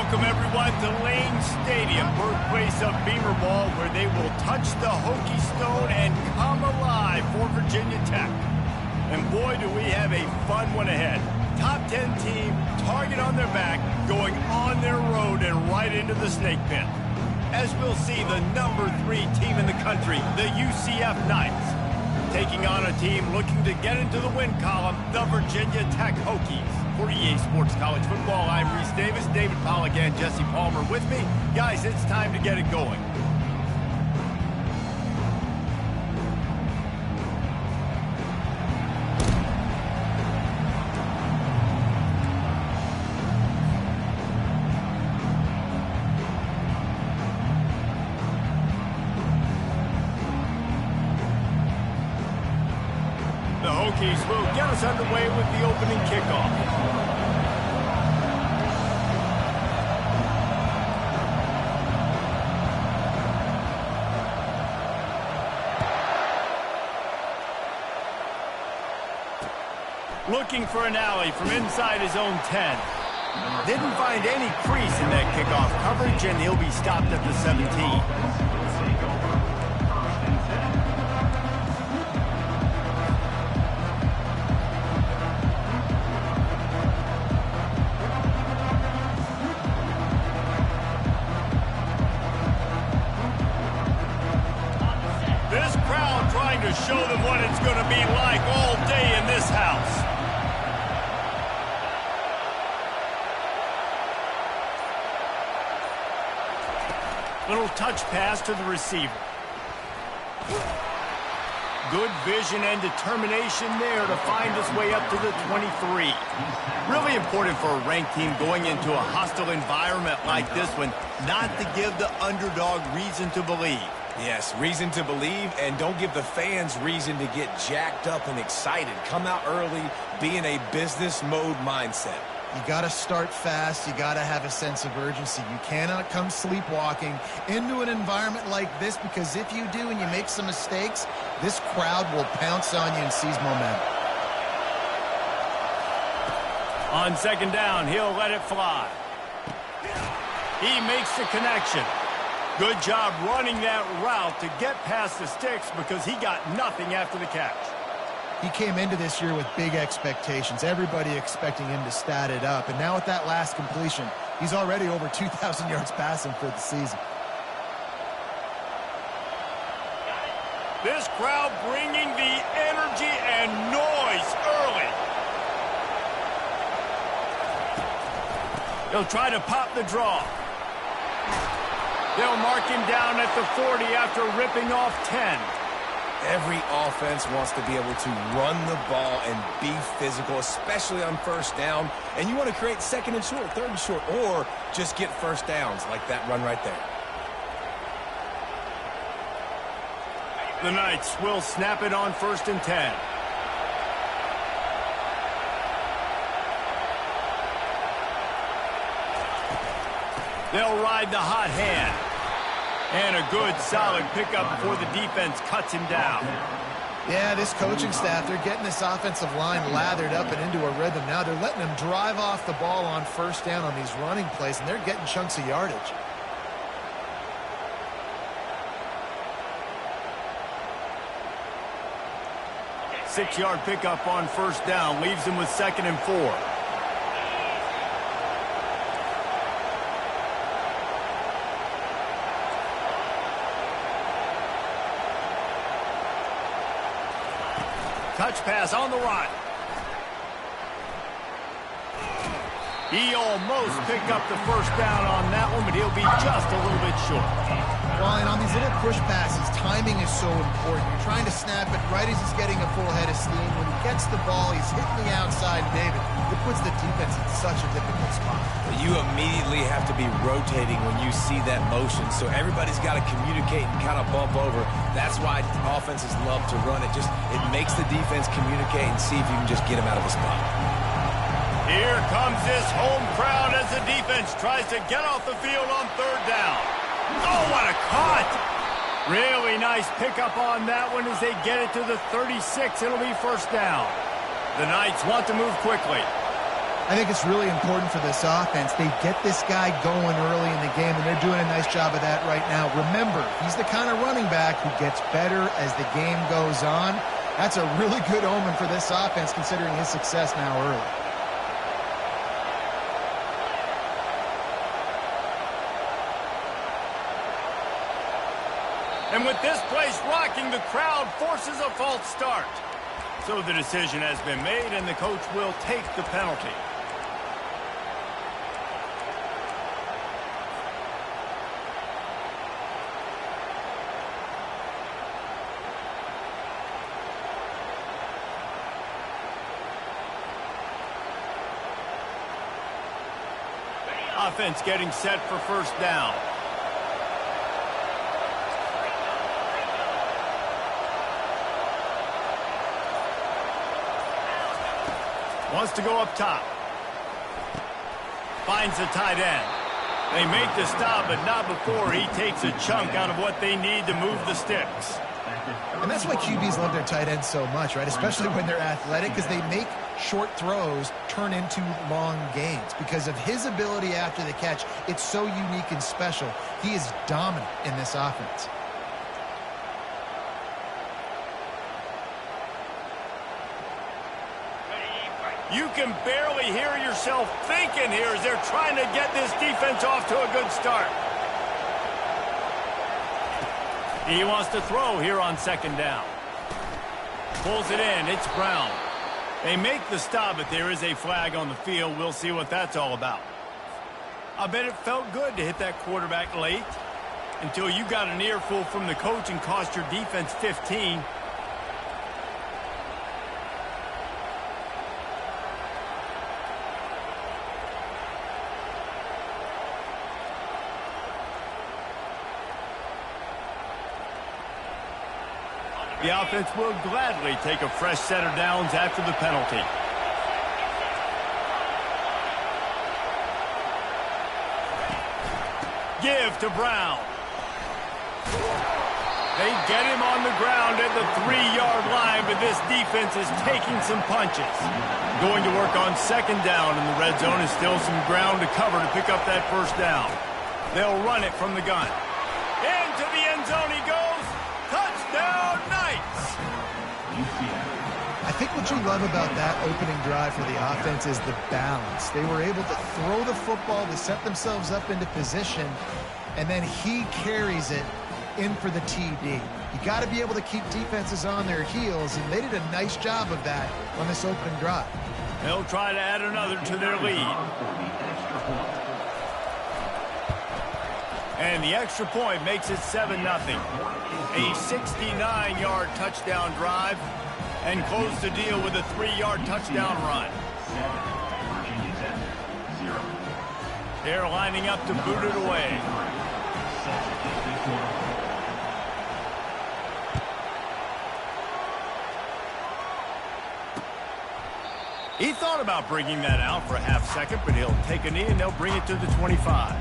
Welcome, everyone, to Lane Stadium, birthplace of Beamer Ball, where they will touch the Hokie Stone and come alive for Virginia Tech. And boy, do we have a fun one ahead. Top 10 team, target on their back, going on their road and right into the snake pit. As we'll see, the number 3 team in the country, the UCF Knights, taking on a team looking to get into the win column, the Virginia Tech Hokies. For EA Sports College Football, I'm Reese Davis, David Pollack, and Jesse Palmer with me. Guys, it's time to get it going. The Hokies will get us underway with the opening kickoff. Looking for an alley from inside his own 10. Didn't find any crease in that kickoff coverage, and he'll be stopped at the 17. To show them what it's going to be like all day in this house. Little touch pass to the receiver. Good vision and determination there to find his way up to the 23. Really important for a ranked team going into a hostile environment like this one, not to give the underdog reason to believe. Yes, reason to believe, and don't give the fans reason to get jacked up and excited. Come out early, be in a business mode mindset. You got to start fast. You got to have a sense of urgency. You cannot come sleepwalking into an environment like this, because if you do and you make some mistakes, this crowd will pounce on you and seize momentum. On second down, he'll let it fly. He makes the connection. Good job running that route to get past the sticks, because he got nothing after the catch. He came into this year with big expectations. Everybody expecting him to stat it up. And now with that last completion, he's already over 2,000 yards passing for the season. This crowd bringing the energy and noise early. He'll try to pop the draw. They'll mark him down at the 40 after ripping off 10. Every offense wants to be able to run the ball and be physical, especially on first down. And you want to create second and short, third and short, or just get first downs like that run right there. The Knights will snap it on 1st and 10. They'll ride the hot hand. And a good, solid pickup before the defense cuts him down. Yeah, this coaching staff, they're getting this offensive line lathered up and into a rhythm. Now they're letting them drive off the ball on first down on these running plays, and they're getting chunks of yardage. Six-yard pickup on first down leaves him with 2nd and 4. Touch pass on the run. He almost picked up the first down on that one, but he'll be just a little bit short. Well, and on these little push passes, timing is so important. You're trying to snap it right as he's getting a full head of steam. When he gets the ball, he's hitting the outside, David. It puts the defense in such a difficult spot. You immediately have to be rotating when you see that motion, so everybody's got to communicate and kind of bump over. That's why offenses love to run it. It makes the defense communicate and see if you can just get him out of the spot. Here comes this home crowd as the defense tries to get off the field on 3rd down. Oh, what a cut! Really nice pickup on that one as they get it to the 36. It'll be 1st down. The Knights want to move quickly. I think it's really important for this offense. They get this guy going early in the game, and they're doing a nice job of that right now. Remember, he's the kind of running back who gets better as the game goes on. That's a really good omen for this offense, considering his success now early. And with this place rocking, the crowd forces a false start. So the decision has been made, and the coach will take the penalty. Offense getting set for first down. Wants to go up top. Finds the tight end. They make the stop, but not before he takes a chunk out of what they need to move the sticks. And that's why QBs love their tight ends so much, right? Especially when they're athletic, because they make short throws turn into long gains. Because of his ability after the catch, it's so unique and special. He is dominant in this offense. You can barely hear yourself thinking here as they're trying to get this defense off to a good start. He wants to throw here on second down. Pulls it in. It's Brown. They make the stop, but there is a flag on the field. We'll see what that's all about. I bet it felt good to hit that quarterback late until you got an earful from the coach and cost your defense 15. The offense will gladly take a fresh set of downs after the penalty. Give to Brown. They get him on the ground at the 3-yard line, but this defense is taking some punches. Going to work on second down, and the red zone is still some ground to cover to pick up that first down. They'll run it from the gun. Into the end zone he goes. Touchdown, Knights! I think what you love about that opening drive for the offense is the balance. They were able to throw the football to set themselves up into position, and then he carries it in for the TD. You got to be able to keep defenses on their heels, and they did a nice job of that on this opening drive. They'll try to add another to their lead. And the extra point makes it 7-0. A 69-yard touchdown drive, and close the deal with a 3-yard touchdown run. They're lining up to boot it away. He thought about bringing that out for a half second, but he'll take a knee and they'll bring it to the 25.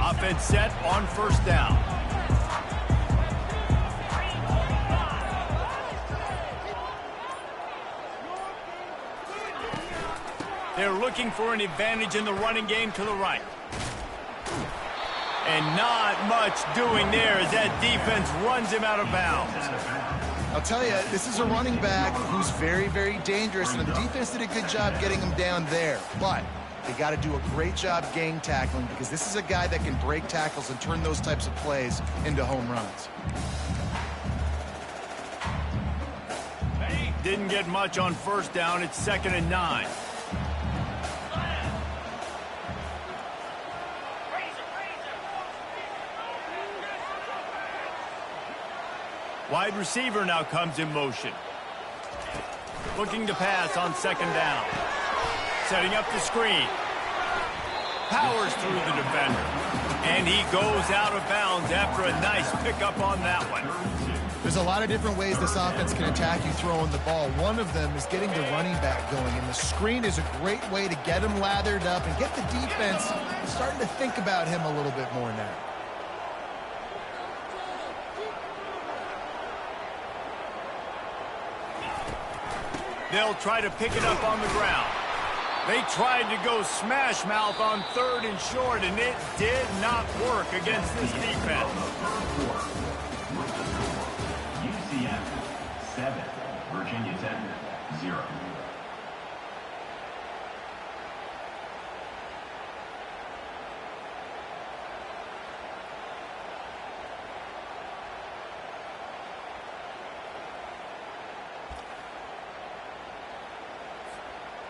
Offense set on first down. They're looking for an advantage in the running game to the right. And not much doing there as that defense runs him out of bounds. I'll tell you, this is a running back who's very, very dangerous, and the defense did a good job getting him down there. But they got to do a great job gang tackling, because this is a guy that can break tackles and turn those types of plays into home runs. Didn't get much on first down. It's 2nd and 9. Wide receiver now comes in motion. Looking to pass on second down. Setting up the screen. Powers through the defender. And he goes out of bounds after a nice pickup on that one. There's a lot of different ways this offense can attack you throwing the ball. One of them is getting the running back going, and the screen is a great way to get him lathered up and get the defense starting to think about him a little bit more now. They'll try to pick it up on the ground. They tried to go smash mouth on 3rd and short, and it did not work against this defense. UCF 7, Virginia Tech 0.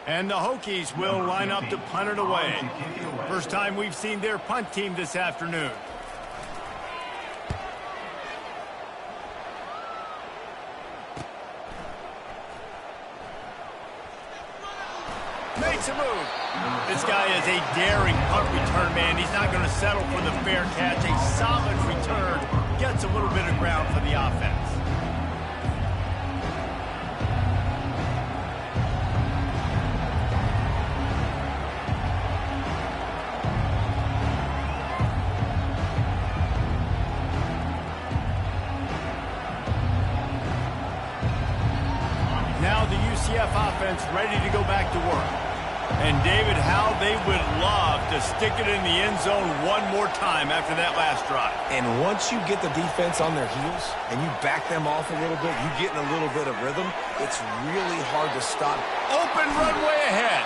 And the Hokies will line up to punt it away. First time we've seen their punt team this afternoon. Makes a move. This guy is a daring punt return man. He's not going to settle for the fair catch. A solid return. Gets a little bit of ground for the offense. Now the UCF offense ready to go back to work. And David, how they would love to stick it in the end zone one more time after that last drive. And once you get the defense on their heels and you back them off a little bit, you get in a little bit of rhythm, it's really hard to stop. Open runway ahead.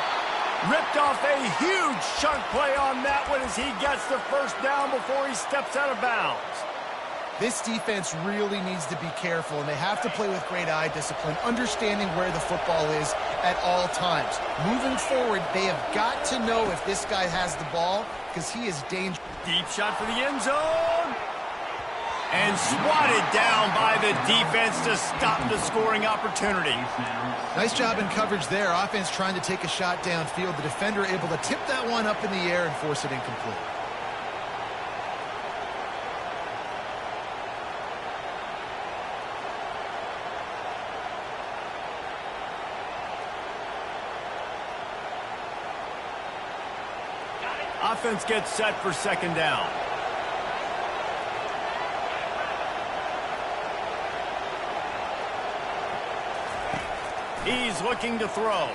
Ripped off a huge chunk play on that one as he gets the first down before he steps out of bounds. This defense really needs to be careful, and they have to play with great eye discipline, understanding where the football is at all times. Moving forward, they have got to know if this guy has the ball, because he is dangerous. Deep shot for the end zone. And swatted down by the defense to stop the scoring opportunity. Nice job in coverage there. Offense trying to take a shot downfield. The defender able to tip that one up in the air and force it incomplete. Offense gets set for second down. He's looking to throw.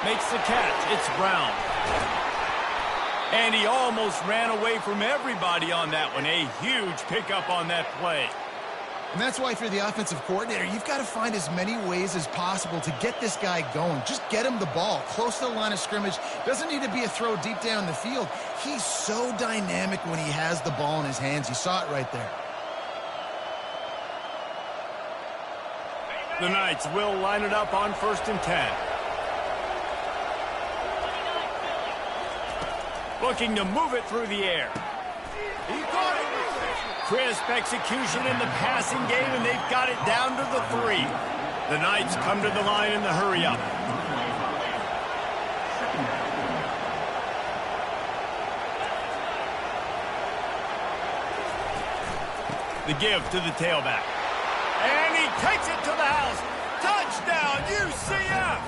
Makes the catch. It's Brown. And he almost ran away from everybody on that one. A huge pickup on that play. And that's why if you're the offensive coordinator, you've got to find as many ways as possible to get this guy going. Just get him the ball close to the line of scrimmage. Doesn't need to be a throw deep down the field. He's so dynamic when he has the ball in his hands. You saw it right there. The Knights will line it up on 1st and 10. Looking to move it through the air. He caught it. Crisp execution in the passing game, and they've got it down to the 3. The Knights come to the line in the hurry-up. The give to the tailback. And he takes it to the house. Touchdown, UCF!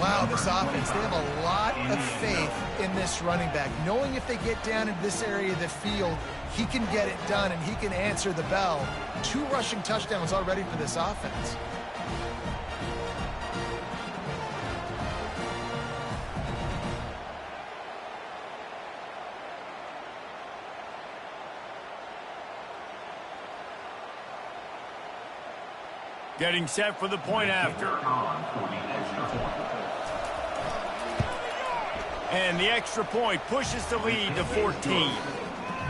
Wow, this offense, they have a lot of faith in this running back, knowing if they get down into this area of the field, he can get it done and he can answer the bell. 2 rushing touchdowns already for this offense. Getting set for the point after. And the extra point pushes the lead to 14.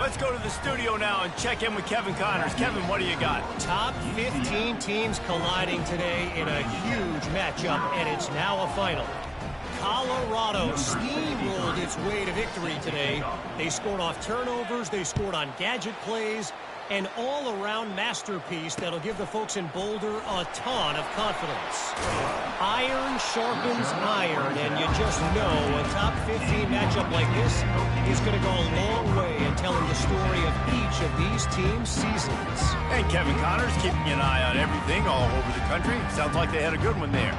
Let's go to the studio now and check in with Kevin Connors. Kevin, what do you got? Top 15 teams colliding today in a huge matchup, and it's now a final. Colorado steamrolled its way to victory today. They scored off turnovers, they scored on gadget plays, an all-around masterpiece that'll give the folks in Boulder a ton of confidence. Iron sharpens iron, and you just know a top 15 matchup like this is going to go a long way in telling the story of each of these his team's seasons. And Kevin Connors keeping an eye on everything all over the country. Sounds like they had a good one there.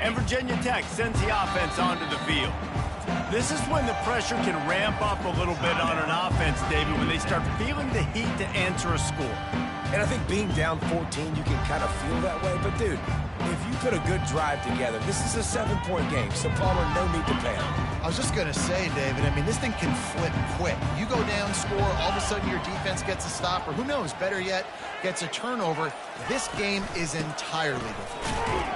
And Virginia Tech sends the offense onto the field. This is when the pressure can ramp up a little bit on an offense, David, when they start feeling the heat to answer a score. And I think being down 14, you can kind of feel that way. But, dude, if you put a good drive together, this is a 7-point game, so Palmer, no need to panic. I was just going to say, David, I mean, this thing can flip quick. You go down, score, all of a sudden your defense gets a stop, or who knows, better yet, gets a turnover. This game is entirely different.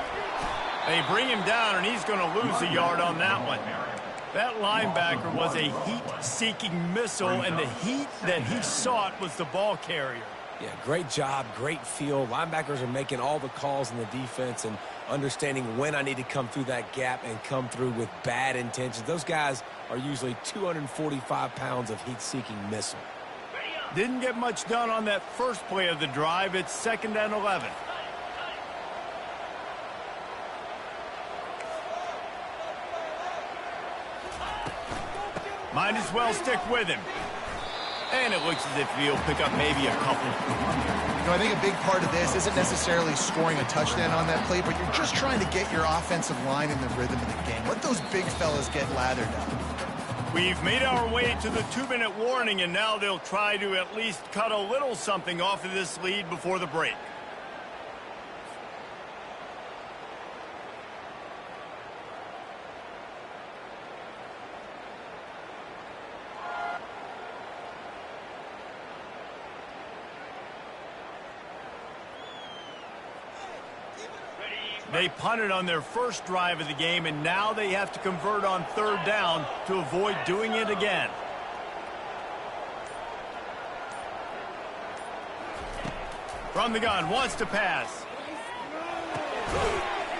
They bring him down, and he's going to lose a yard on that one. That linebacker was a heat-seeking missile, and the heat that he sought was the ball carrier. Yeah, great job, great feel. Linebackers are making all the calls in the defense and understanding when I need to come through that gap and come through with bad intentions. Those guys are usually 245 pounds of heat-seeking missile. Didn't get much done on that first play of the drive. It's 2nd and 11. Might as well stick with him. And it looks as if he'll pick up maybe a couple. You know, I think a big part of this isn't necessarily scoring a touchdown on that play, but you're just trying to get your offensive line in the rhythm of the game. Let those big fellas get lathered up. We've made our way to the 2-minute warning, and now they'll try to at least cut a little something off of this lead before the break. They punted on their first drive of the game, and now they have to convert on 3rd down to avoid doing it again. From the gun, wants to pass.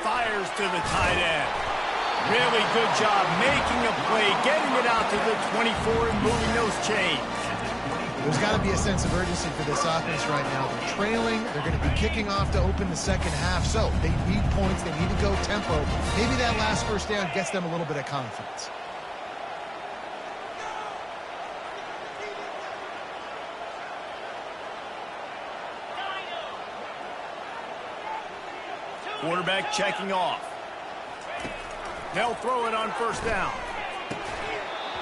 Fires to the tight end. Really good job making a play, getting it out to the 24 and moving those chains. There's got to be a sense of urgency for this offense right now. They're trailing. They're going to be kicking off to open the second half. So they need points. They need to go tempo. Maybe that last first down gets them a little bit of confidence. Quarterback checking off. They'll throw it on 1st down.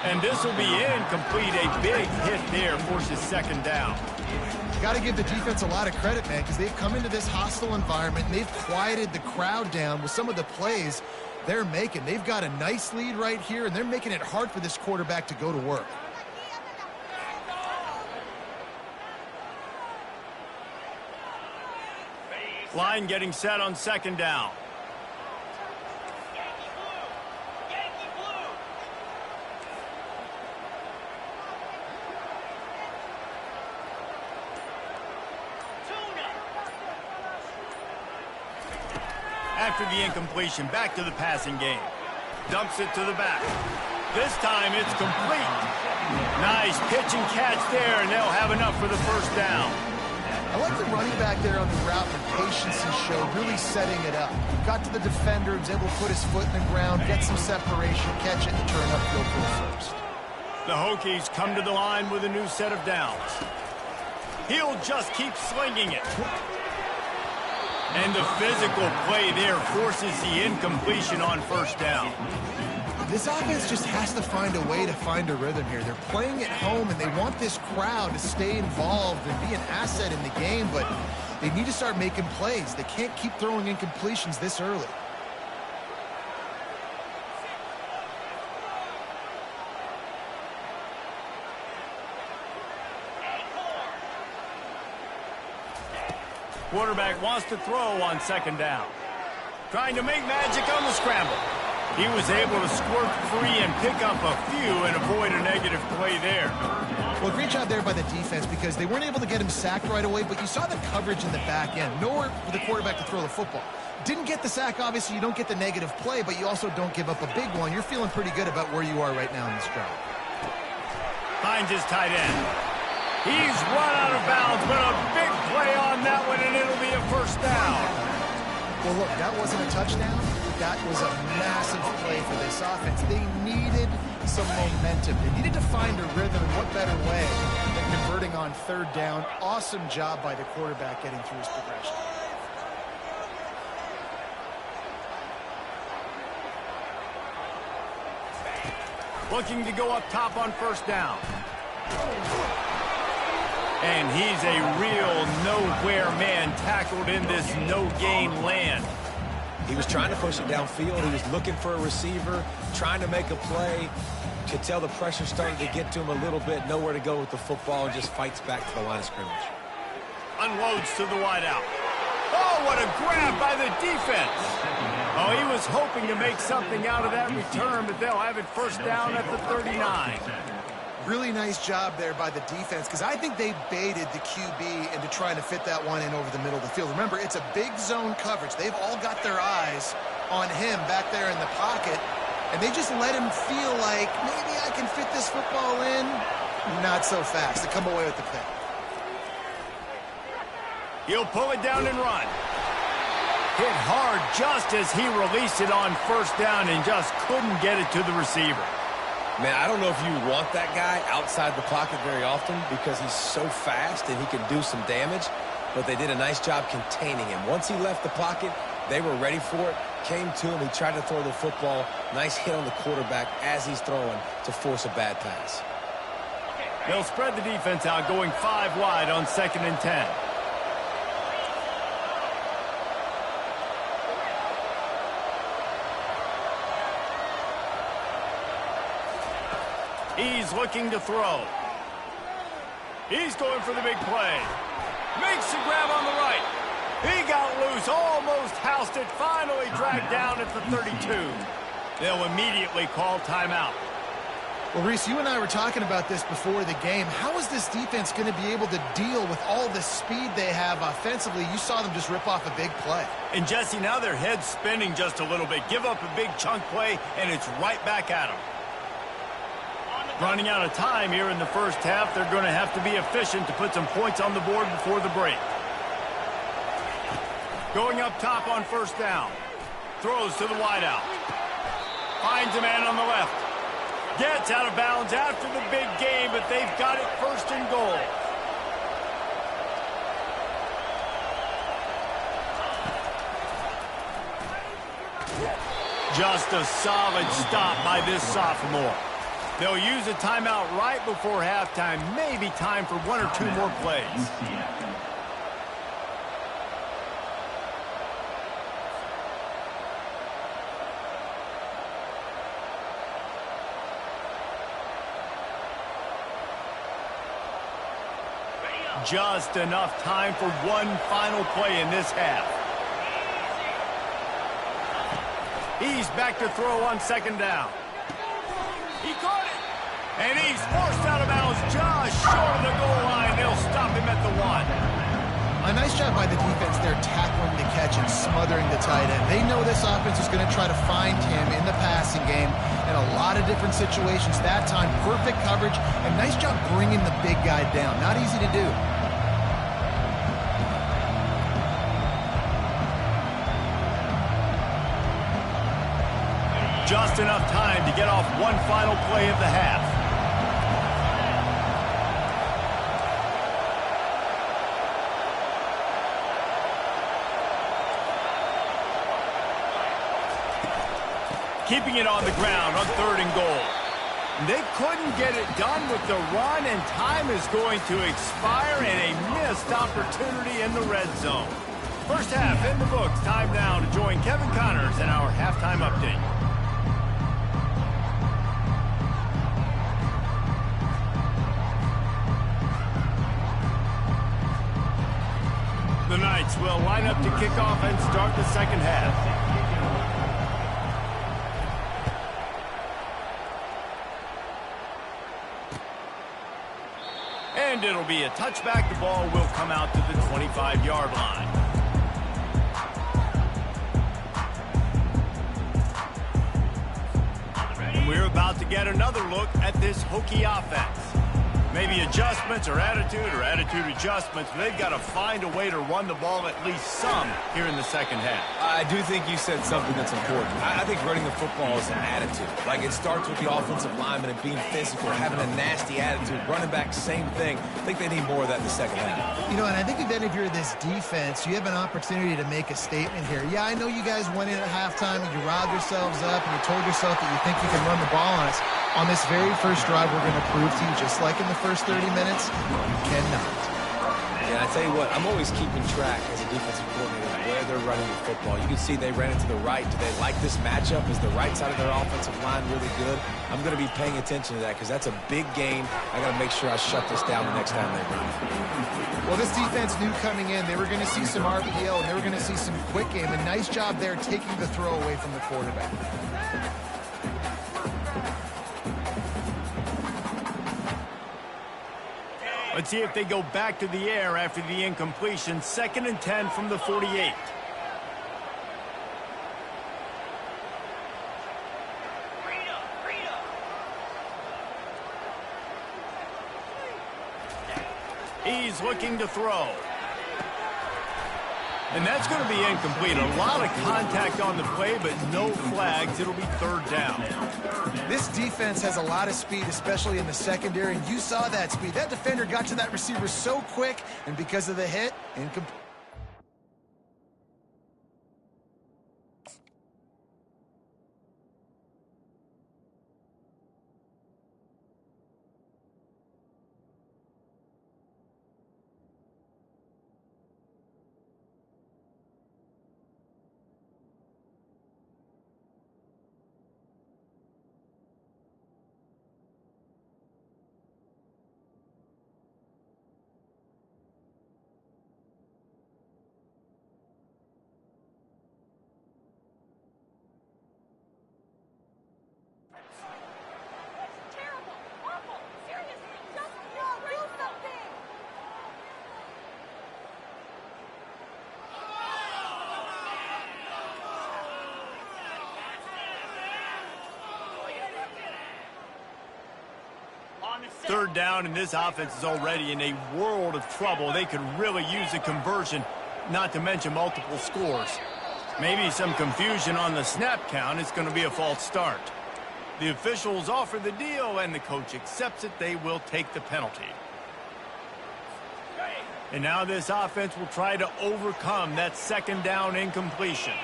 And this will be incomplete. A big hit there forces 2nd down. Got to give the defense a lot of credit, man, because they've come into this hostile environment and they've quieted the crowd down with some of the plays they're making. They've got a nice lead right here, and they're making it hard for this quarterback to go to work. Line getting set on 2nd down. After the incompletion, back to the passing game. Dumps it to the back. This time it's complete. Nice pitch and catch there, and they'll have enough for the 1st down. I like the running back there on the route and patience he showed, really setting it up. Got to the defender, was able to put his foot in the ground, get some separation, catch it, and turn upfield for the 1st. The Hokies come to the line with a new set of downs. He'll just keep slinging it. And the physical play there forces the incompletion on 1st down. This offense just has to find a way to find a rhythm here. They're playing at home, and they want this crowd to stay involved and be an asset in the game, but they need to start making plays. They can't keep throwing incompletions this early. Quarterback wants to throw on 2nd down. Trying to make magic on the scramble. He was able to squirt free and pick up a few and avoid a negative play there. Well, great job there by the defense because they weren't able to get him sacked right away, but you saw the coverage in the back end. Nowhere for the quarterback to throw the football. Didn't get the sack, obviously. You don't get the negative play, but you also don't give up a big one. You're feeling pretty good about where you are right now in this drive. Finds his tight end. He's run out of bounds, but a big play on that one, and it'll be a first down. Well, look, that wasn't a touchdown. That was a massive play for this offense. They needed some momentum. They needed to find a rhythm, and what better way than converting on third down. Awesome job by the quarterback getting through his progression. Looking to go up top on first down. And he's a real nowhere man tackled in this no-gain land. He was trying to push it downfield. He was looking for a receiver, trying to make a play. Could tell the pressure started to get to him a little bit. Nowhere to go with the football, and just fights back to the line of scrimmage. Unloads to the wideout. Oh, what a grab by the defense. Oh, he was hoping to make something out of that return, but they'll have it first down at the 39. Really nice job there by the defense, because I think they baited the QB into trying to fit that one in over the middle of the field. Remember, it's a big zone coverage. They've all got their eyes on him back there in the pocket, and they just let him feel like, maybe I can fit this football in. Not so fast. They come away with the pick. He'll pull it down and run. Hit hard just as he released it on first down and just couldn't get it to the receiver. Man, I don't know if you want that guy outside the pocket very often because he's so fast and he can do some damage, but they did a nice job containing him. Once he left the pocket, they were ready for it, came to him, he tried to throw the football. Nice hit on the quarterback as he's throwing to force a bad pass. They'll spread the defense out, going 5 wide on 2nd and 10. He's looking to throw. He's going for the big play. Makes the grab on the right. He got loose, almost housed it, finally dragged down at the 32. They'll immediately call timeout. Well, Reese, you and I were talking about this before the game. How is this defense going to be able to deal with all the speed they have offensively? You saw them just rip off a big play. And Jesse, now their head's spinning just a little bit. Give up a big chunk play, and it's right back at them. Running out of time here in the first half. They're going to have to be efficient to put some points on the board before the break. Going up top on first down. Throws to the wideout. Finds a man on the left. Gets out of bounds after the big game, but they've got it first and goal. Just a solid stop by this sophomore. They'll use a timeout right before halftime. Maybe time for 1 or 2 more plays. Just enough time for one final play in this half. He's back to throw on 2nd down. He caught it. And he's forced out of bounds just short of the goal line. They'll stop him at the 1. A nice job by the defense there, tackling the catch and smothering the tight end. They know this offense is going to try to find him in the passing game in a lot of different situations. That time, perfect coverage, and nice job bringing the big guy down. Not easy to do. Just enough time to get off one final play of the half. Keeping it on the ground on 3rd and goal. They couldn't get it done with the run, and time is going to expire, and a missed opportunity in the red zone. First half in the books. Time now to join Kevin Connors in our halftime update. The Knights will line up to kick off and start the second half. And it'll be a touchback. The ball will come out to the 25-yard line. And we're about to get another look at this Hokie offense. Maybe adjustments or attitude adjustments. They've got to find a way to run the ball at least some here in the second half. I do think you said something that's important. I think running the football is an attitude. Like, it starts with the offensive lineman and being physical, having a nasty attitude. Running back, same thing. I think they need more of that in the second half. You know, and I think then if you're this defense, you have an opportunity to make a statement here. Yeah, I know you guys went in at halftime and you riled yourselves up and you told yourself that you think you can run the ball on us. On this very first drive, we're going to prove to you, just like in the first 30 minutes, you cannot. Yeah, I tell you what, I'm always keeping track as a defensive coordinator of where they're running the football. You can see they ran it to the right. Do they like this matchup? Is the right side of their offensive line really good? I'm going to be paying attention to that because that's a big gain. I got to make sure I shut this down the next time they run it. Well, this defense knew coming in they were going to see some RPO and they were going to see some quick game. A nice job there taking the throw away from the quarterback. Let's see if they go back to the air after the incompletion. 2nd and 10 from the 48. He's looking to throw. And that's going to be incomplete. A lot of contact on the play, but no flags. It'll be 3rd down. This defense has a lot of speed, especially in the secondary, and you saw that speed. That defender got to that receiver so quick, and because of the hit, incomplete. Third down, and this offense is already in a world of trouble. They could really use a conversion, not to mention multiple scores. Maybe some confusion on the snap count. It's going to be a false start. The officials offer the deal, and the coach accepts it. They will take the penalty. And now this offense will try to overcome that 2nd down incompletion.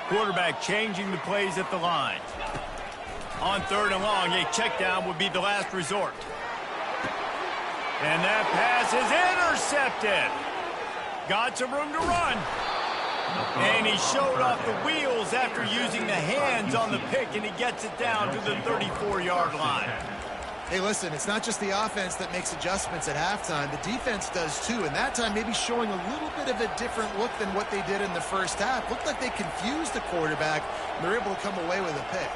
Quarterback changing the plays at the line. On 3rd and long, a check down would be the last resort. And that pass is intercepted. Got some room to run. And he showed off the wheels after using the hands on the pick, and he gets it down to the 34-yard line. Hey, listen, it's not just the offense that makes adjustments at halftime. The defense does too, and that time maybe showing a little bit of a different look than what they did in the first half. Looked like they confused the quarterback, and they're able to come away with a pick.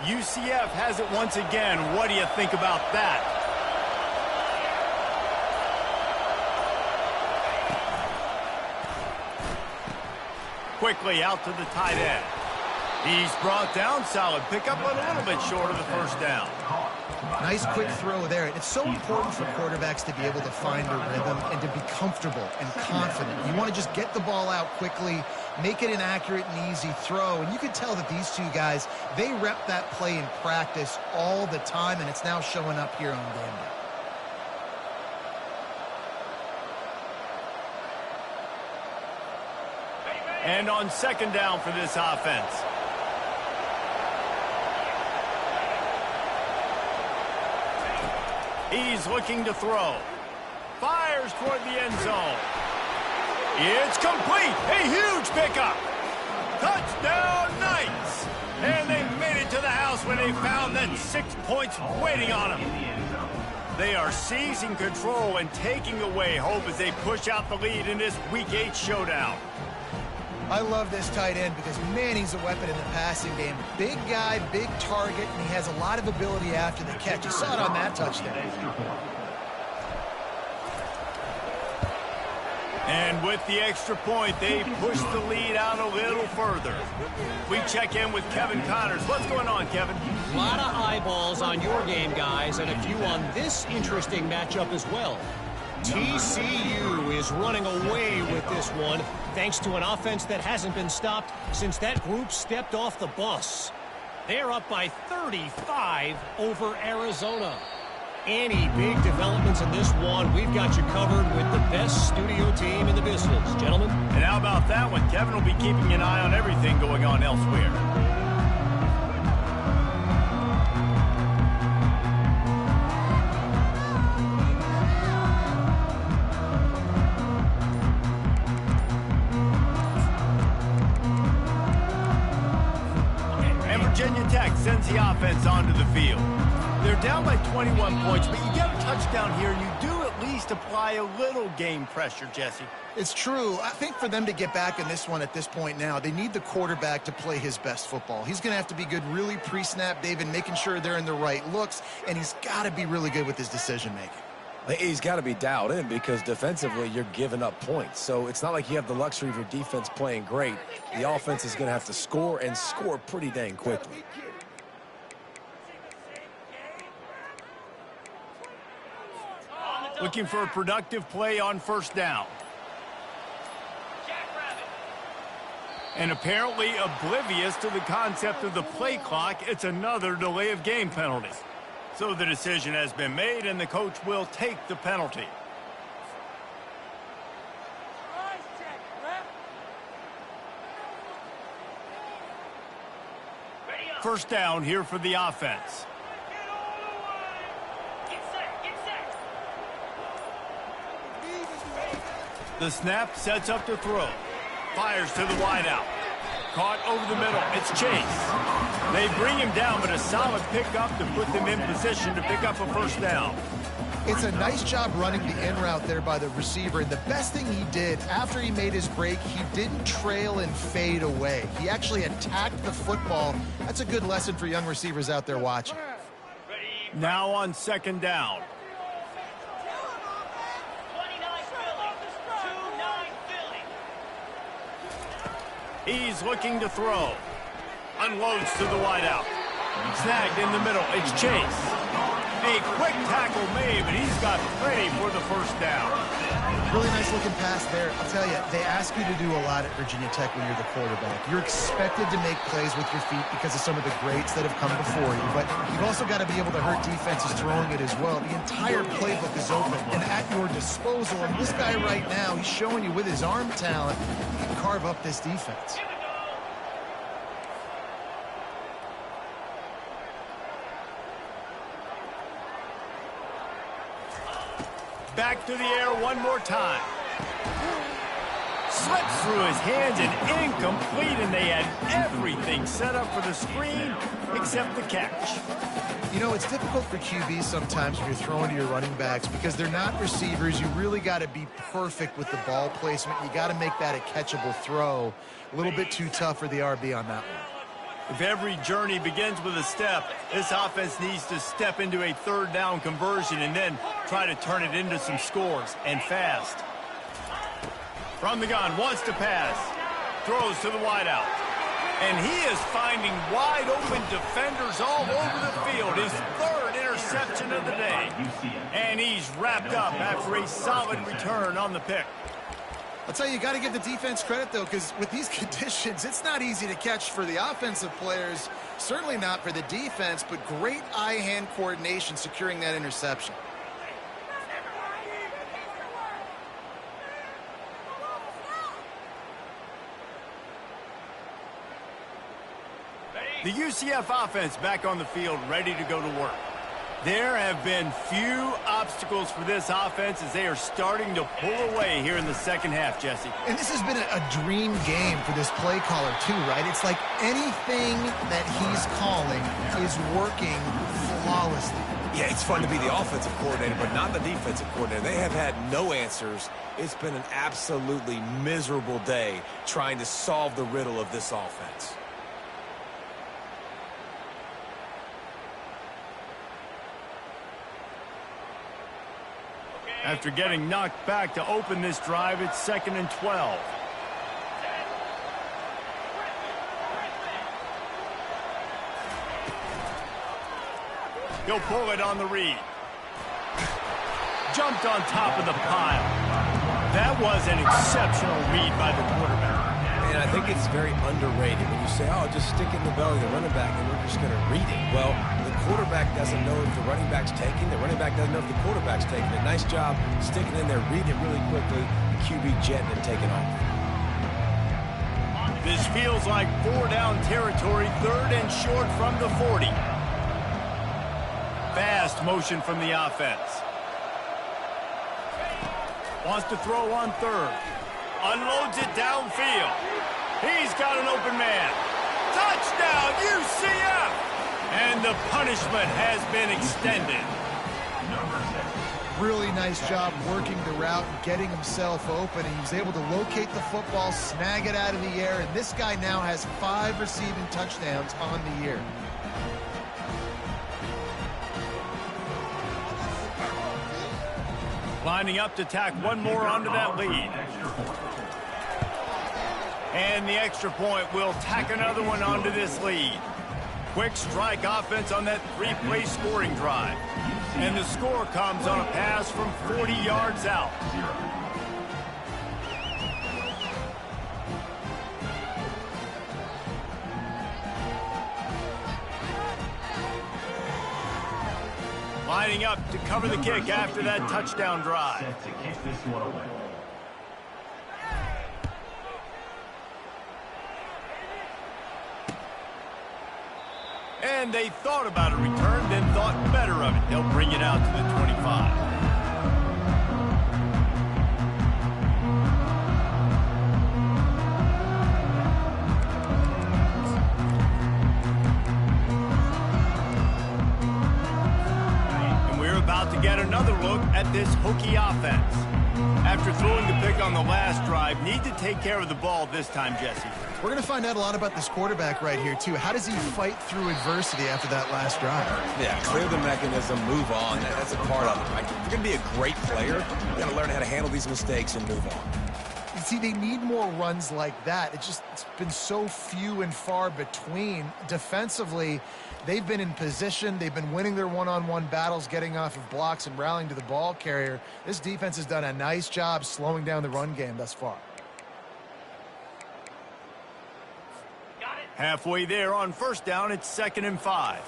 UCF has it once again. What do you think about that? Quickly out to the tight end. He's brought down. Solid pickup, but a little bit short of the 1st down. Nice quick throw there. It's so important for quarterbacks to be able to find a rhythm and to be comfortable and confident. You want to just get the ball out quickly, make it an accurate and easy throw. And you can tell that these two guys, they rep that play in practice all the time, and it's now showing up here on game day. And on 2nd down for this offense. He's looking to throw. Fires toward the end zone. It's complete. A huge pickup. Touchdown Knights. And they made it to the house when they found that 6 points waiting on them. They are seizing control and taking away hope as they push out the lead in this Week 8 showdown. I love this tight end because, man, he's a weapon in the passing game. Big guy, big target, and he has a lot of ability after the catch. You saw it on that touchdown. And with the extra point, they push the lead out a little further. We check in with Kevin Connors. What's going on, Kevin? A lot of eyeballs on your game, guys, and a few on this interesting matchup as well. TCU is running away with this one thanks to an offense that hasn't been stopped since that group stepped off the bus. They're up by 35 over Arizona. Any big developments in this one, we've got you covered with the best studio team in the business, gentlemen. And how about that one? Kevin will be keeping an eye on everything going on elsewhere. And Virginia Tech sends the offense onto the field. They're down by 21 points, but you get a touchdown here, and you do at least apply a little game pressure, Jesse. It's true. I think for them to get back in this one at this point now, they need the quarterback to play his best football. He's going to have to be good really pre-snap, David, making sure they're in the right looks, and he's got to be really good with his decision-making. He's got to be dialed in because defensively you're giving up points. So it's not like you have the luxury of your defense playing great. The offense is going to have to score and score pretty dang quickly. Looking for a productive play on first down. And apparently oblivious to the concept of the play clock, it's another delay of game penalty. So the decision has been made, and the coach will take the penalty. First down here for the offense. The snap sets up to throw. Fires to the wideout. Caught over the middle. It's Chase. They bring him down, but a solid pickup to put them in position to pick up a first down. It's a nice job running the in route there by the receiver, and the best thing he did after he made his break, he didn't trail and fade away. He actually attacked the football. That's a good lesson for young receivers out there watching. Now on second down. He's looking to throw. Unloads to the wideout. Snagged in the middle. It's Chase. A quick tackle made, but he's got plenty for the first down. Really nice looking pass there. I'll tell you, they ask you to do a lot at Virginia Tech when you're the quarterback. You're expected to make plays with your feet because of some of the greats that have come before you, but you've also got to be able to hurt defenses throwing it as well. The entire playbook is open and at your disposal, and this guy right now, he's showing you with his arm talent, he can carve up this defense. Back to the air one more time. Slips through his hands and incomplete, and they had everything set up for the screen except the catch. You know, it's difficult for QBs sometimes when you're throwing to your running backs because they're not receivers. You really got to be perfect with the ball placement. You got to make that a catchable throw. A little bit too tough for the RB on that one. If every journey begins with a step, this offense needs to step into a third down conversion and then try to turn it into some scores, and fast. From the gun, wants to pass. Throws to the wideout. And he is finding wide open defenders all over the field. His third interception of the day. And he's wrapped up after a solid return on the pick. I'll tell you, you got to give the defense credit, though, because with these conditions, it's not easy to catch for the offensive players, certainly not for the defense, but great eye-hand coordination securing that interception. The UCF offense back on the field, ready to go to work. There have been few obstacles for this offense as they are starting to pull away here in the second half, Jesse. And this has been a dream game for this play caller too, right? It's like anything that he's calling is working flawlessly. Yeah, it's fun to be the offensive coordinator, but not the defensive coordinator. They have had no answers. It's been an absolutely miserable day trying to solve the riddle of this offense. After getting knocked back to open this drive, it's 2nd and 12. He'll pull it on the read. Jumped on top of the pile. That was an exceptional read by the quarterback. And I think it's very underrated when you say, oh, just stick it in the belly of the running back and we're just going to read it. Well, the quarterback doesn't know if the running back's taking. The running back doesn't know if the quarterback's taking it. Nice job sticking in there, reading it really quickly. The QB jetting and taking off. This feels like 4-down territory, 3rd and short from the 40. Fast motion from the offense. Wants to throw on 3rd. Unloads it downfield. He's got an open man. Touchdown, UCF! And the punishment has been extended. Really nice job working the route and getting himself open. And he was able to locate the football, snag it out of the air, and this guy now has 5 receiving touchdowns on the year. Lining up to tack one more onto that lead. And the extra point will tack another one onto this lead. Quick strike offense on that 3-play scoring drive. And the score comes on a pass from 40 yards out. Lining up to cover the kick after that touchdown drive. Set to kick this one away. And they thought about a return, then thought better of it. They'll bring it out to the 25. To get another look at this Hokie offense. After throwing the pick on the last drive, need to take care of the ball this time, Jesse. We're going to find out a lot about this quarterback right here, too. How does he fight through adversity after that last drive? Yeah, clear the mechanism, move on. That's a part of it. Right? If you're going to be a great player, you got to learn how to handle these mistakes and move on. See, they need more runs like that. It's been so few and far between. Defensively, they've been in position. They've been winning their one-on-one battles, getting off of blocks and rallying to the ball carrier. This defense has done a nice job slowing down the run game thus far. Halfway there on 1st down, it's 2nd and 5.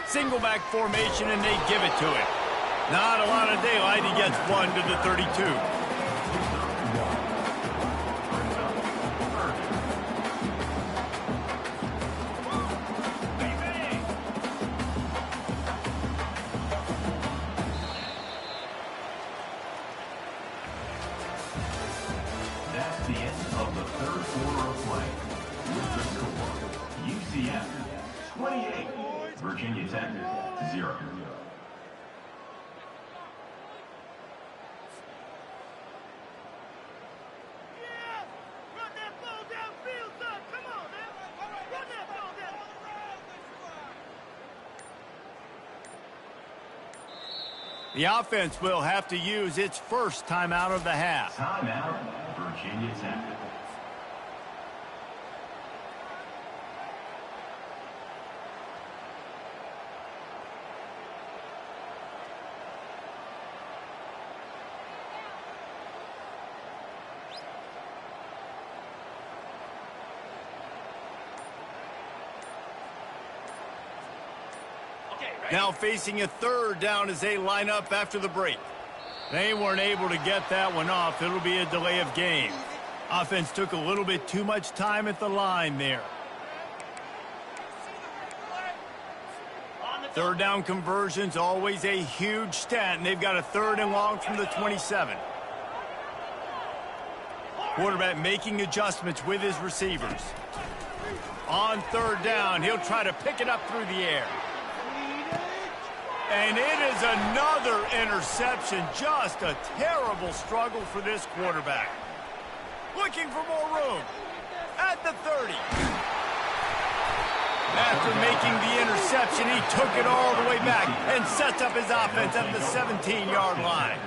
Single back formation, and they give it to him. Not a lot of daylight. He gets one to the 32. That's the end of the 3rd quarter of play. With the score, UCF 28, Virginia Tech 0. The offense will have to use its first timeout of the half. Timeout, Virginia Tech. Now facing a 3rd down as they line up after the break. They weren't able to get that one off. It'll be a delay of game. Offense took a little bit too much time at the line there. Third down conversions, always a huge stat, and they've got a 3rd and long from the 27. Quarterback making adjustments with his receivers. On 3rd down, he'll try to pick it up through the air. And it is another interception. Just a terrible struggle for this quarterback. Looking for more room at the 30. After making the interception, he took it all the way back and sets up his offense at the 17-yard line.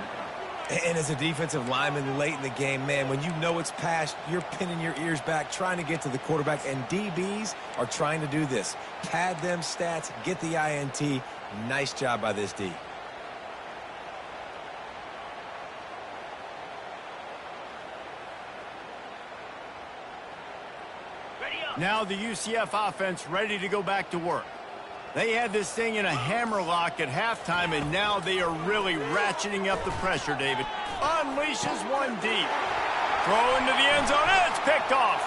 And as a defensive lineman late in the game, man, when you know it's past, you're pinning your ears back, trying to get to the quarterback, and DBs are trying to do this. Pad them stats, get the INT. Nice job by this D. Now the UCF offense ready to go back to work. They had this thing in a hammerlock at halftime, and now they are really ratcheting up the pressure, David. Unleashes one deep. Throw into the end zone, and it's picked off.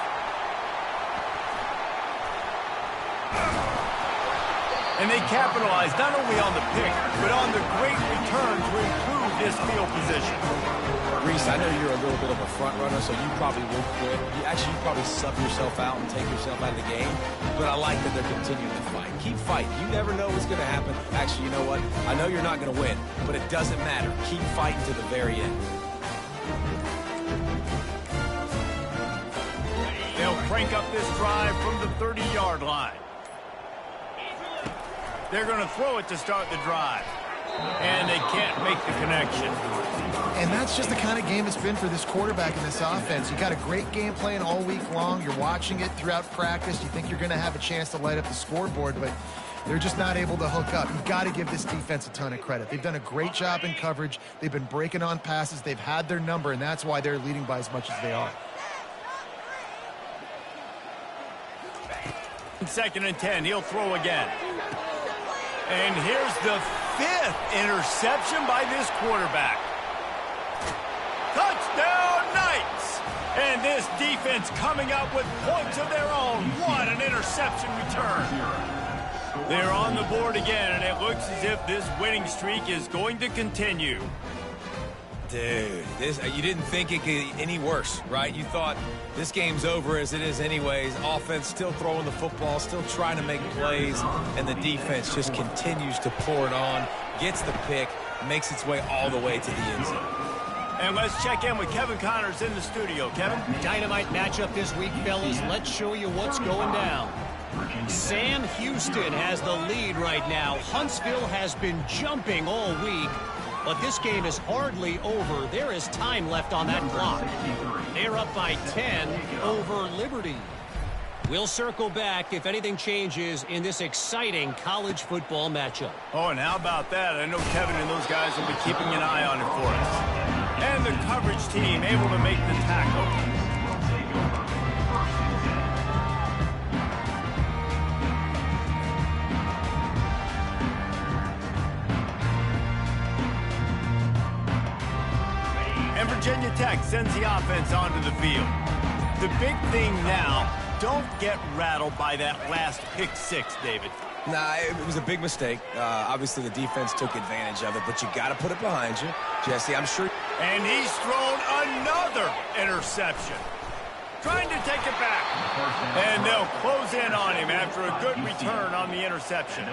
And they capitalized not only on the pick, but on the great return to improve this field position. Reese, I know you're a little bit of a front runner, so you probably won't quit. You probably sub yourself out and take yourself out of the game. But I like that they're continuing to fight. Keep fighting. You never know what's going to happen. Actually, you know what? I know you're not going to win, but it doesn't matter. Keep fighting to the very end. They'll crank up this drive from the 30-yard line. They're going to throw it to start the drive. And they can't make the connection. And that's just the kind of game it's been for this quarterback in this offense. You got a great game plan all week long. You're watching it throughout practice. You think you're going to have a chance to light up the scoreboard, but they're just not able to hook up. You've got to give this defense a ton of credit. They've done a great job in coverage. They've been breaking on passes. They've had their number, and that's why they're leading by as much as they are. 2nd and 10. He'll throw again. And here's the 5th interception by this quarterback. Touchdown, Knights! And this defense coming up with points of their own. What an interception return. They're on the board again, and it looks as if this winning streak is going to continue. Dude, you didn't think it could get any worse, right? You thought this game's over as it is anyways. Offense still throwing the football, still trying to make plays, and the defense just continues to pour it on, gets the pick, makes its way all the way to the end zone. And let's check in with Kevin Connors in the studio. Kevin? Dynamite matchup this week, fellas. Let's show you what's going down. Sam Houston has the lead right now. Huntsville has been jumping all week. But this game is hardly over. There is time left on that clock. They're up by 10 over Liberty. We'll circle back if anything changes in this exciting college football matchup. Oh, and how about that? I know Kevin and those guys will be keeping an eye on it for us. And the coverage team able to make the tackle. Virginia Tech sends the offense onto the field. The big thing now, don't get rattled by that last pick six, David. Nah, it was a big mistake. Obviously, the defense took advantage of it, but you got to put it behind you. Jesse, I'm sure. And he's thrown another interception. Trying to take it back. And they'll close in on him after a good return on the interception.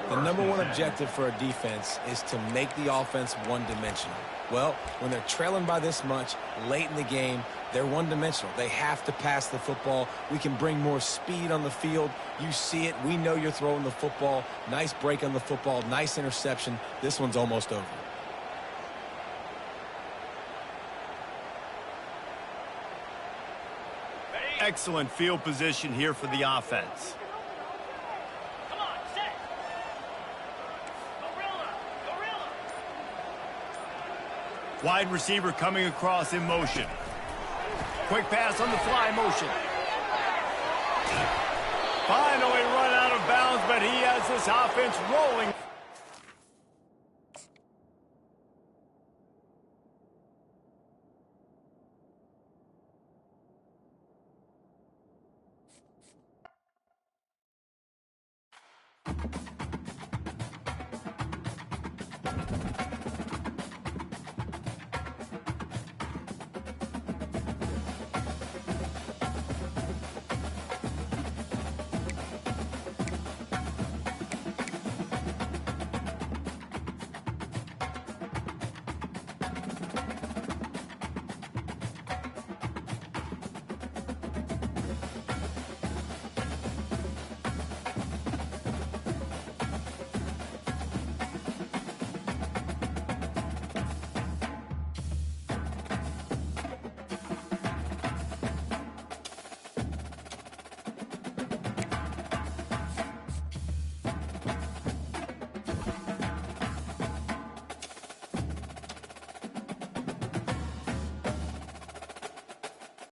The number one objective for a defense is to make the offense one-dimensional. Well, when they're trailing by this much late in the game, they're one-dimensional. They have to pass the football. We can bring more speed on the field. You see it. We know you're throwing the football. Nice break on the football. Nice interception. This one's almost over. Excellent field position here for the offense. Come on, set. Gorilla. Wide receiver coming across in motion. Quick pass on the fly motion. Finally run out of bounds, but he has this offense rolling.